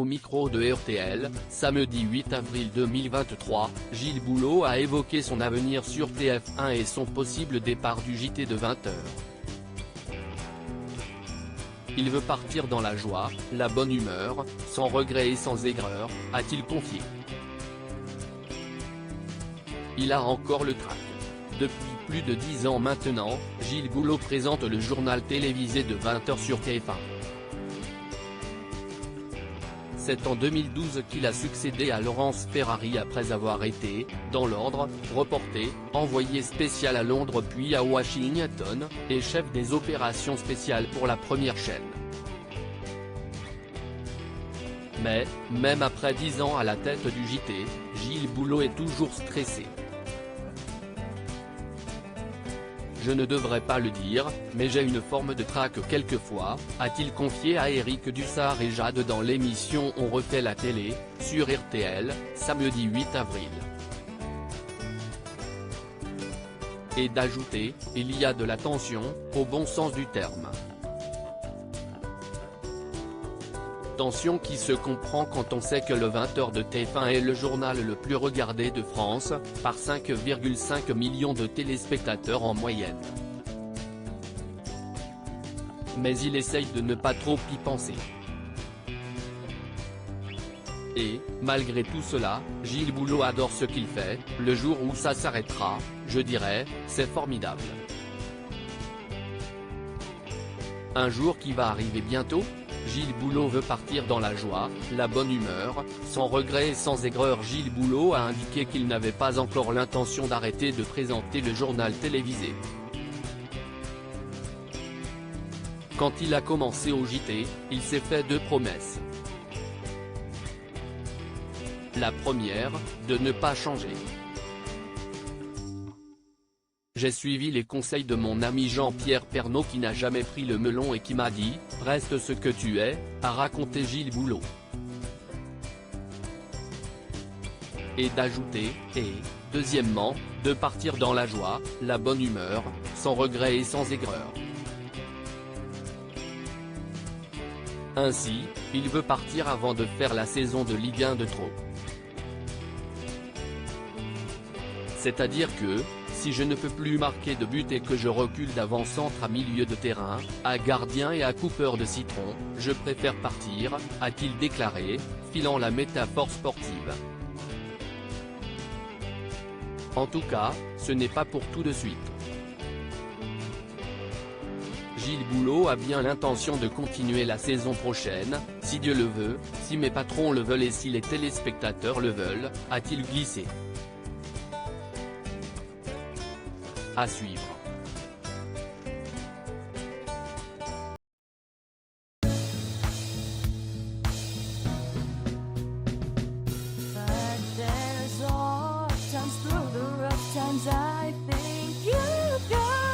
au micro de RTL, samedi 8 avril 2023, Gilles Boulot a évoqué son avenir sur TF1 et son possible départ du JT de 20h. Il veut partir dans la joie, la bonne humeur, sans regret et sans aigreur, a-t-il confié. Il a encore le trac. Depuis plus de 10 ans maintenant, Gilles Boulot présente le journal télévisé de 20h sur TF1. C'est en 2012 qu'il a succédé à Laurence Ferrari après avoir été, dans l'ordre, reporter, envoyé spécial à Londres puis à Washington, et chef des opérations spéciales pour la première chaîne. Mais, même après 10 ans à la tête du JT, Gilles Boulot est toujours stressé. Je ne devrais pas le dire, mais j'ai une forme de trac quelquefois, a-t-il confié à Éric Dussart et Jade dans l'émission On refait la télé, sur RTL, samedi 8 avril. Et d'ajouter, il y a de la tension, au bon sens du terme. Tension qui se comprend quand on sait que le 20h de TF1 est le journal le plus regardé de France, par 5,5 millions de téléspectateurs en moyenne. Mais il essaye de ne pas trop y penser. Et, malgré tout cela, Gilles Boulot adore ce qu'il fait, le jour où ça s'arrêtera, je dirais, c'est formidable. Un jour qui va arriver bientôt ? Gilles Boulot veut partir dans la joie, la bonne humeur, sans regret et sans aigreur. Gilles Boulot a indiqué qu'il n'avait pas encore l'intention d'arrêter de présenter le journal télévisé. Quand il a commencé au JT, il s'est fait 2 promesses. La première, de ne pas changer. J'ai suivi les conseils de mon ami Jean-Pierre Pernaut qui n'a jamais pris le melon et qui m'a dit « Reste ce que tu es », a raconté Gilles Boulot. Et d'ajouter, et, deuxièmement, de partir dans la joie, la bonne humeur, sans regret et sans aigreur. Ainsi, il veut partir avant de faire la saison de Ligue 1 de trop. C'est-à-dire que, si je ne peux plus marquer de but et que je recule d'avant-centre à milieu de terrain, à gardien et à coupeur de citron, je préfère partir, a-t-il déclaré, filant la métaphore sportive. En tout cas, ce n'est pas pour tout de suite. Gilles Boulot a bien l'intention de continuer la saison prochaine, si Dieu le veut, si mes patrons le veulent et si les téléspectateurs le veulent, a-t-il glissé. À suivre. But there's all times through the rough times I think you got